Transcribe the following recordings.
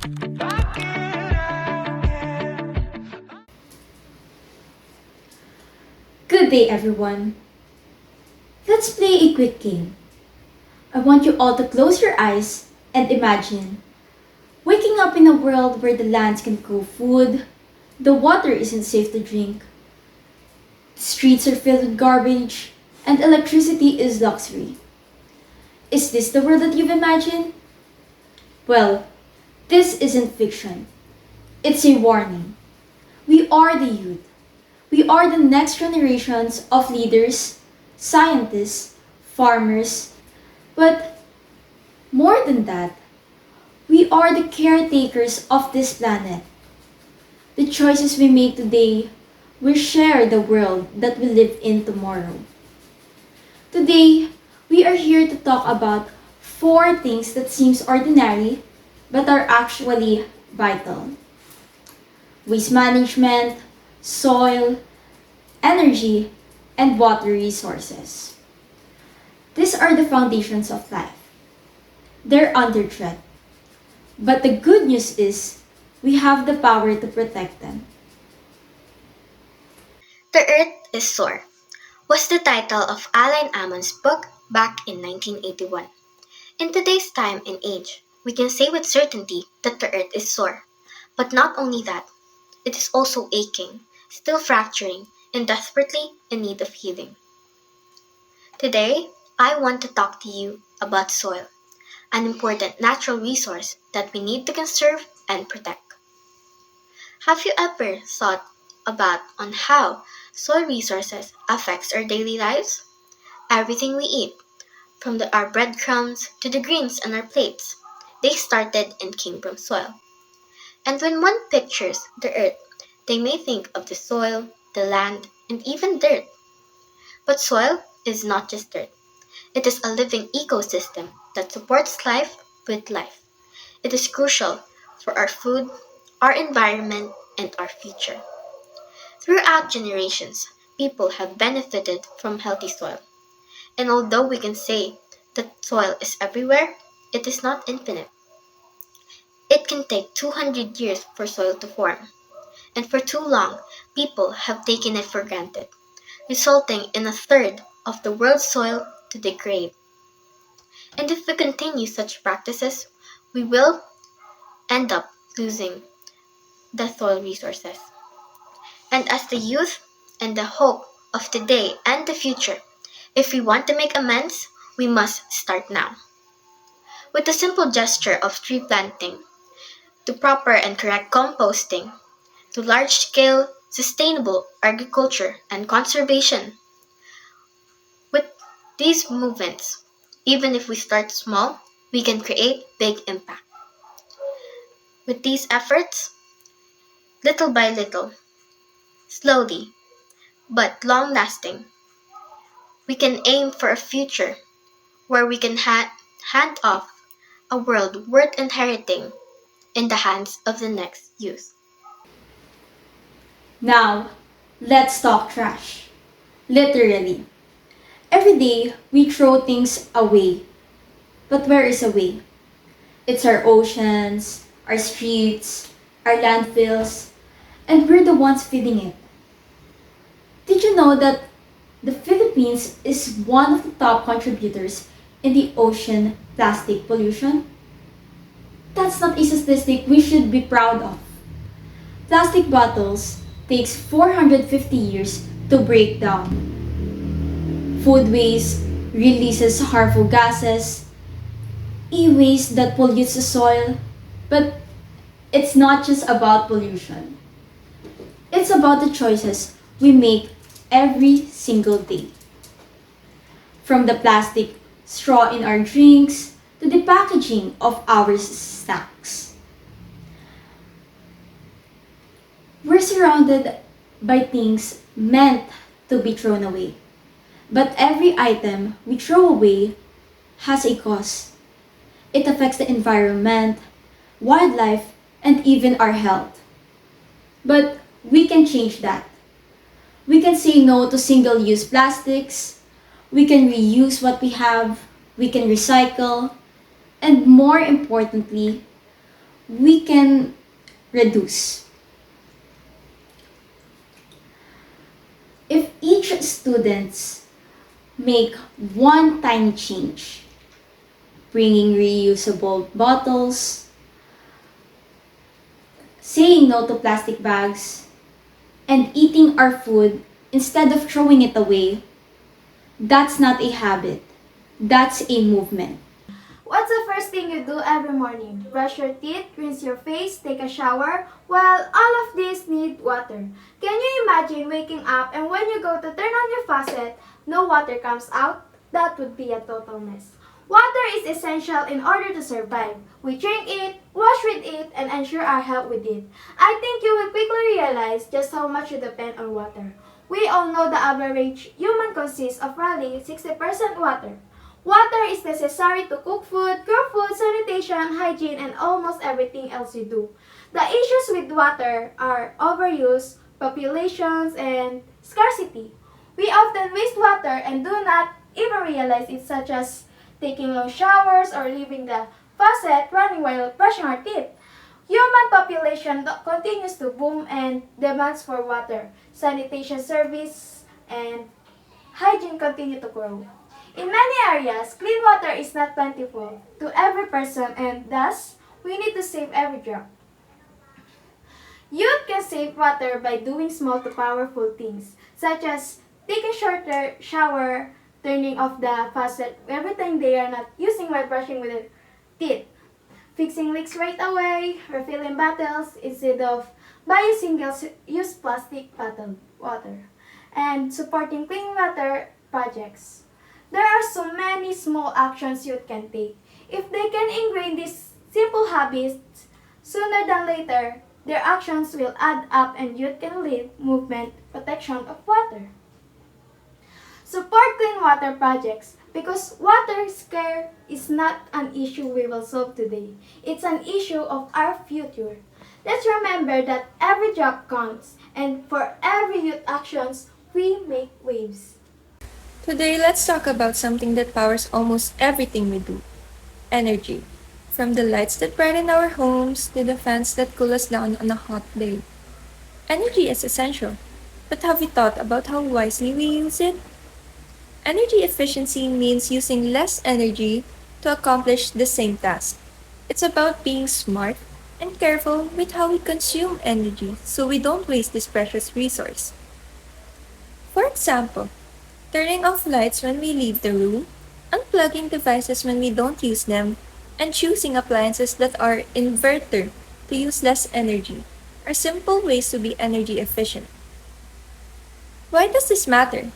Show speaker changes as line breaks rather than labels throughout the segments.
Good day, everyone. Let's play a quick game. I want you all to close your eyes and imagine waking up in a world where the lands can grow food, the water isn't safe to drink, the streets are filled with garbage, and electricity is luxury. Is this the world that you've imagined? Well, this isn't fiction. It's a warning. We are the youth. We are the next generations of leaders, scientists, farmers, but more than that, we are the caretakers of this planet. The choices we make today will share the world that we live in tomorrow. Today, we are here to talk about four things that seems ordinary but are actually vital. Waste management, soil, energy, and water resources. These are the foundations of life. They're under threat. But the good news is we have the power to protect them.
The Earth is Sore was the title of Alain Amon's book back in 1981. In today's time and age, we can say with certainty that the Earth is sore. But not only that, it is also aching, still fracturing, and desperately in need of healing. Today, I want to talk to you about soil, an important natural resource that we need to conserve and protect. Have you ever thought about on how soil resources affects our daily lives? Everything we eat, from our breadcrumbs to the greens on our plates, they started and came from soil. And when one pictures the earth, they may think of the soil, the land, and even dirt. But soil is not just dirt. It is a living ecosystem that supports life with life. It is crucial for our food, our environment, and our future. Throughout generations, people have benefited from healthy soil. And although we can say that soil is everywhere, it is not infinite. It can take 200 years for soil to form. And for too long, people have taken it for granted, resulting in a third of the world's soil to degrade. And if we continue such practices, we will end up losing the soil resources. And as the youth and the hope of today and the future, if we want to make amends, we must start now. With the simple gesture of tree planting, to proper and correct composting, to large-scale sustainable agriculture and conservation. With these movements, even if we start small, we can create big impact. With these efforts, little by little, slowly, but long-lasting, we can aim for a future where we can hand off a world worth inheriting in the hands of the next youth.
Now, let's talk trash. Literally. Every day, we throw things away. But where is away? It's our oceans, our streets, our landfills, and we're the ones feeding it. Did you know that the Philippines is one of the top contributors in the ocean plastic pollution? That's not a statistic we should be proud of. Plastic bottles takes 450 years to break down. Food waste releases harmful gases, e-waste that pollutes the soil, but it's not just about pollution. It's about the choices we make every single day. From the plastic straw in our drinks to the packaging of our snacks. We're surrounded by things meant to be thrown away. But every item we throw away has a cost. It affects the environment, wildlife, and even our health. But we can change that. We can say no to single-use plastics, we can reuse what we have, we can recycle, and more importantly, we can reduce. If each student make one tiny change, bringing reusable bottles, saying no to plastic bags, and eating our food instead of throwing it away, that's not a habit. That's a movement.
What's the first thing you do every morning? Brush your teeth, rinse your face, take a shower? Well, all of these need water. Can you imagine waking up and when you go to turn on your faucet, no water comes out? That would be a total mess. Water is essential in order to survive. We drink it, wash with it, and ensure our health with it. I think you will quickly realize just how much you depend on water. We all know the average human consists of roughly 60% water. Water is necessary to cook food, grow food, sanitation, hygiene, and almost everything else you do. The issues with water are overuse, populations, and scarcity. We often waste water and do not even realize it, such as taking long showers or leaving the faucet running while brushing our teeth. Human population continues to boom and demands for water, sanitation service, and hygiene continue to grow. In many areas, clean water is not plentiful to every person and thus, we need to save every drop. Youth can save water by doing small to powerful things, such as taking shorter shower, turning off the faucet every time they are not using while brushing with their teeth, fixing leaks right away, refilling bottles instead of buying single-use plastic bottled water, and supporting clean water projects. There are so many small actions youth can take. If they can ingrain these simple habits sooner than later, their actions will add up and youth can lead movement protection of water. Support clean water projects because water scare is not an issue we will solve today. It's an issue of our future. Let's remember that every drop counts and for every youth actions, we make waves.
Today, let's talk about something that powers almost everything we do: energy. From the lights that brighten our homes to the fans that cool us down on a hot day. Energy is essential, but have we thought about how wisely we use it? Energy efficiency means using less energy to accomplish the same task. It's about being smart and careful with how we consume energy so we don't waste this precious resource. For example, turning off lights when we leave the room, unplugging devices when we don't use them, and choosing appliances that are inverter to use less energy are simple ways to be energy efficient. Why does this matter?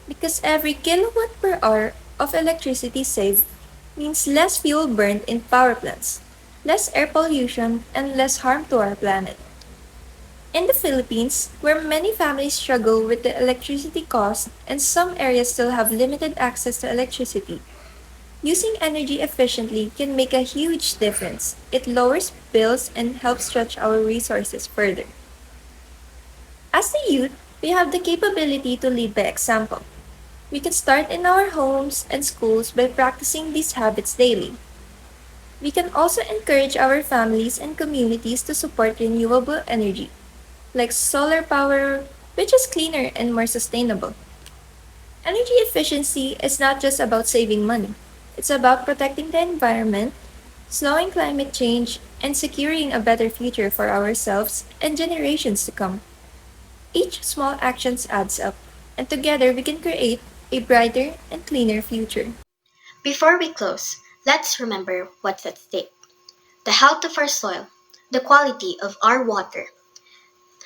Because every kilowatt per hour of electricity saved means less fuel burned in power plants, less air pollution, and less harm to our planet. In the Philippines, where many families struggle with the electricity cost and some areas still have limited access to electricity, using energy efficiently can make a huge difference. It lowers bills and helps stretch our resources further. As the youth, we have the capability to lead by example. We can start in our homes and schools by practicing these habits daily. We can also encourage our families and communities to support renewable energy, like solar power, which is cleaner and more sustainable. Energy efficiency is not just about saving money, it's about protecting the environment, slowing climate change, and securing a better future for ourselves and generations to come. Each small action adds up, and together we can create a brighter and cleaner future.
Before we close, let's remember what's at stake: the health of our soil, the quality of our water,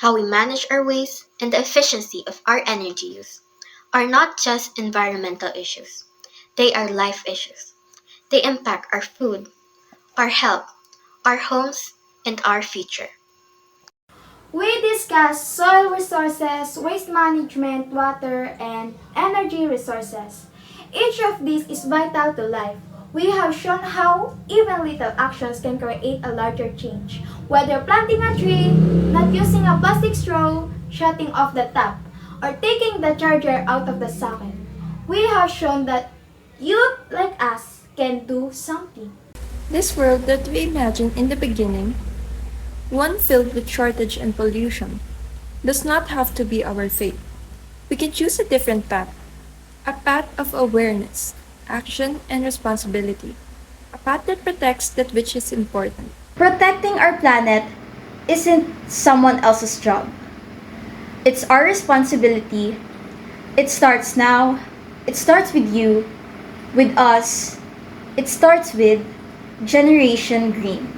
how we manage our waste, and the efficiency of our energy use are not just environmental issues. They are life issues. They impact our food, our health, our homes, and our future.
We discussed soil resources, waste management, water, and energy resources. Each of these is vital to life. We have shown how even little actions can create a larger change, whether planting a tree, not using a plastic straw, shutting off the tap, or taking the charger out of the socket. We have shown that youth like us can do something.
This world that we imagined in the beginning one filled with shortage and pollution, does not have to be our fate. We can choose a different path, a path of awareness, action, and responsibility, a path that protects that which is important.
Protecting our planet isn't someone else's job. It's our responsibility. It starts now. It starts with you, with us. It starts with Generation Green.